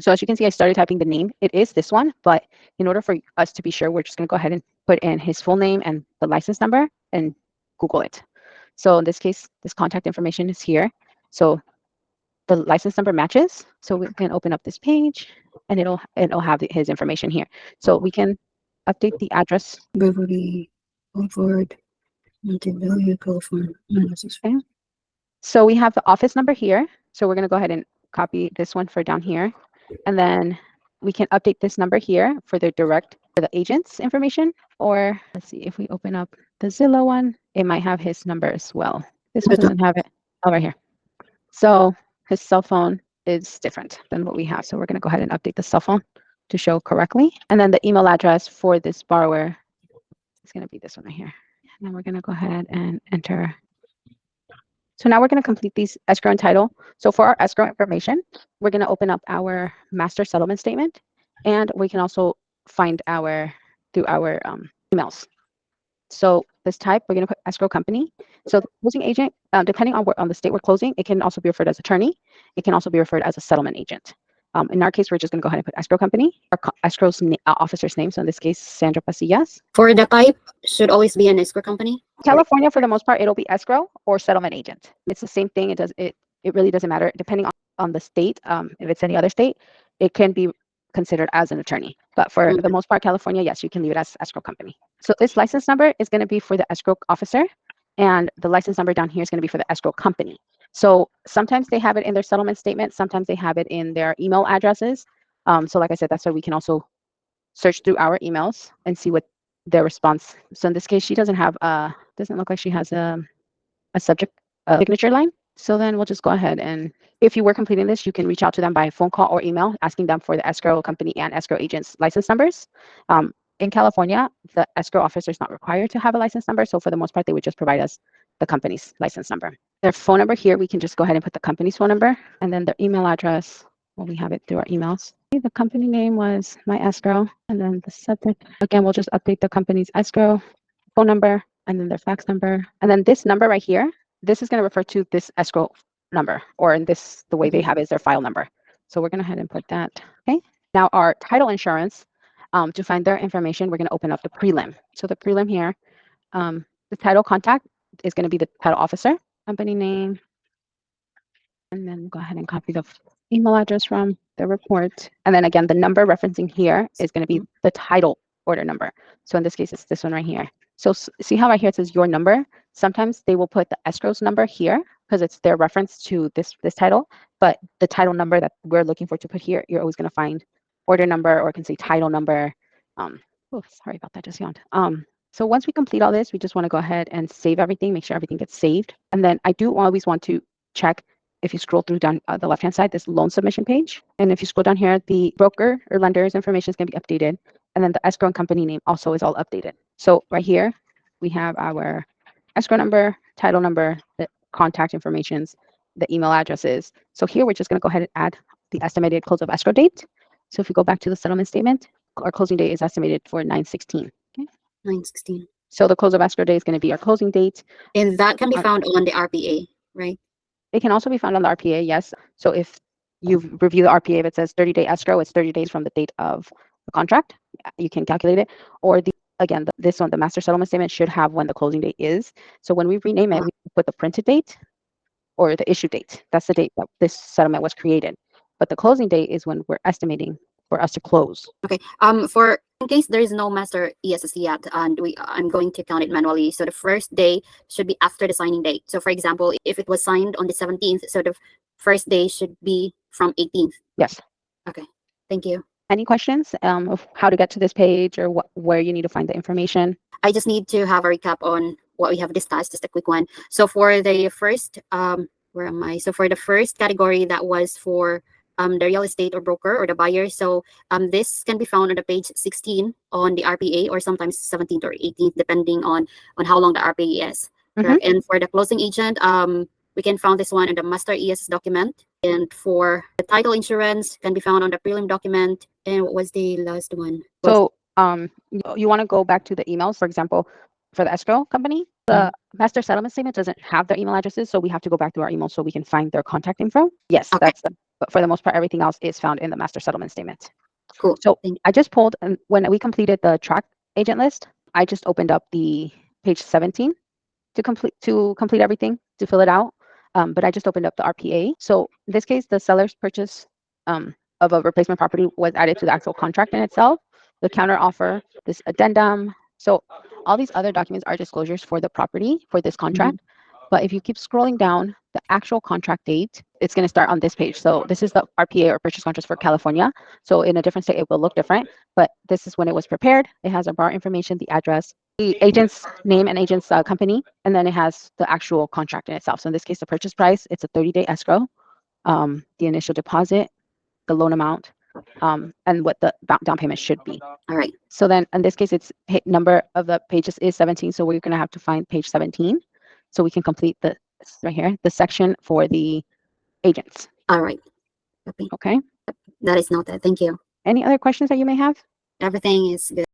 So as you can see, I started typing the name. It is this one, but in order for us to be sure, we're just going to go ahead and put in his full name and the license number and Google it. So in this case, this contact information is here. So the license number matches. So we can open up this page and it'll have his information here. So we can update the address. Beverly Boulevard, Montebello, California. Okay. So we have the office number here. So we're going to go ahead and copy this one for down here. And then we can update this number here for the agent's information. Or let's see, if we open up the Zillow one, it might have his number as well. This one doesn't have it. Oh, right here. So his cell phone is different than what we have. So we're going to go ahead and update the cell phone to show correctly. And then the email address for this borrower is going to be this one right here. And then we're going to go ahead and enter. So now we're going to complete these escrow and title. So for our escrow information, we're going to open up our master settlement statement, and we can also find through our emails. So this type, we're going to put escrow company. So the closing agent, depending on the state we're closing, it can also be referred as attorney. It can also be referred as a settlement agent. In our case, we're just going to go ahead and put escrow company, or escrow's officer's name. So in this case, Sandra Pasillas. For the type, should always be an escrow company? California, for the most part, it'll be escrow or settlement agent. It's the same thing. It really doesn't matter. Depending on the state, if it's any other state, it can be considered as an attorney. But for the most part, California, yes, you can leave it as escrow company. So this license number is going to be for the escrow officer, and the license number down here is going to be for the escrow company. So sometimes they have it in their settlement statement. Sometimes they have it in their email addresses. So like I said, that's why we can also search through our emails and see what their response. So in this case, she doesn't look like she has a subject signature line. So then we'll just go ahead, and if you were completing this, you can reach out to them by phone call or email, asking them for the escrow company and escrow agent's license numbers. In California, the escrow officer is not required to have a license number. So for the most part, they would just provide us the company's license number. Their phone number here, we can just go ahead and put the company's phone number, and then their email address. Well, we have it through our emails. The company name was My Escrow, and then the subject. Again, we'll just update the company's escrow phone number, and then their fax number. And then this number right here, this is going to refer to this escrow number, or in this, the way they have it is their file number. So we're going to go ahead and put that. Okay. Now our title insurance, to find their information, we're going to open up the prelim. So the prelim here, the title contact is going to be the title officer, company name, and then go ahead and copy the email address from the report. And then again, the number referencing here is going to be the title order number. So in this case, it's this one right here. So see how right here it says your number? Sometimes they will put the escrow's number here because it's their reference to this title, but the title number that we're looking for to put here, you're always going to find order number, or it can say title number. Oh, sorry about that, just yawned. So once we complete all this, we just want to go ahead and save everything, make sure everything gets saved. And then I do always want to check, if you scroll through down the left-hand side, this loan submission page. And if you scroll down here, the broker or lender's information is going to be updated. And then the escrow and company name also is all updated. So right here, we have our escrow number, title number, the contact informations, the email addresses. So here, we're just going to go ahead and add the estimated close of escrow date. So if you go back to the settlement statement, our closing date is estimated for 9/16. Okay. 9/16. So the close of escrow date is going to be our closing date. And that can be found on the RPA, right? It can also be found on the RPA, yes. So if you review the RPA, if it says 30-day escrow, it's 30 days from the date of the contract. You can calculate it. Or this one, the master settlement statement, should have when the closing date is. So when we rename it, we put the printed date or the issue date. That's the date that this settlement was created. But the closing date is when we're estimating for us to close. Okay. For in case there is no master ESS yet, and I'm going to count it manually. So the first day should be after the signing date. So for example, if it was signed on the 17th, so the first day should be from 18th. Yes. Okay. Thank you. Any questions of how to get to this page, or where you need to find the information? I just need to have a recap on what we have discussed, just a quick one. So for the first, where am I? So for the first category, that was for the real estate or broker or the buyer. So this can be found on the page 16 on the RPA, or sometimes 17th or 18th, depending on how long the RPA is. Correct? And for the closing agent, we can find this one in the master ESS document. And for the title insurance, can be found on the prelim document. And what was the last one? So you want to go back to the emails, for example, for the escrow company. The master settlement statement doesn't have their email addresses, so we have to go back to our email so we can find their contact info. Yes, okay. but for the most part, everything else is found in the master settlement statement. Cool. So Thank I just pulled, and when we completed the track agent list, I just opened up the page 17 to complete everything, to fill it out. But I just opened up the RPA. So in this case, the seller's purchase of a replacement property was added to the actual contract in itself, the counter offer, this addendum. So all these other documents are disclosures for the property for this contract. But if you keep scrolling down, the actual contract date, it's going to start on this page. So this is the RPA, or purchase contract for California. So in a different state, it will look different, but this is when it was prepared. It has our bar information, the address, the agent's name and agent's company, and then it has the actual contract in itself. So in this case, the purchase price, it's a 30-day escrow, the initial deposit, the loan amount, and what the down payment should be. All right. So then in this case, it's number of the pages is 17. So we're going to have to find page 17 so we can complete the right here, the section for the agents. All right. Okay. Okay. That is noted. Thank you. Any other questions that you may have? Everything is good.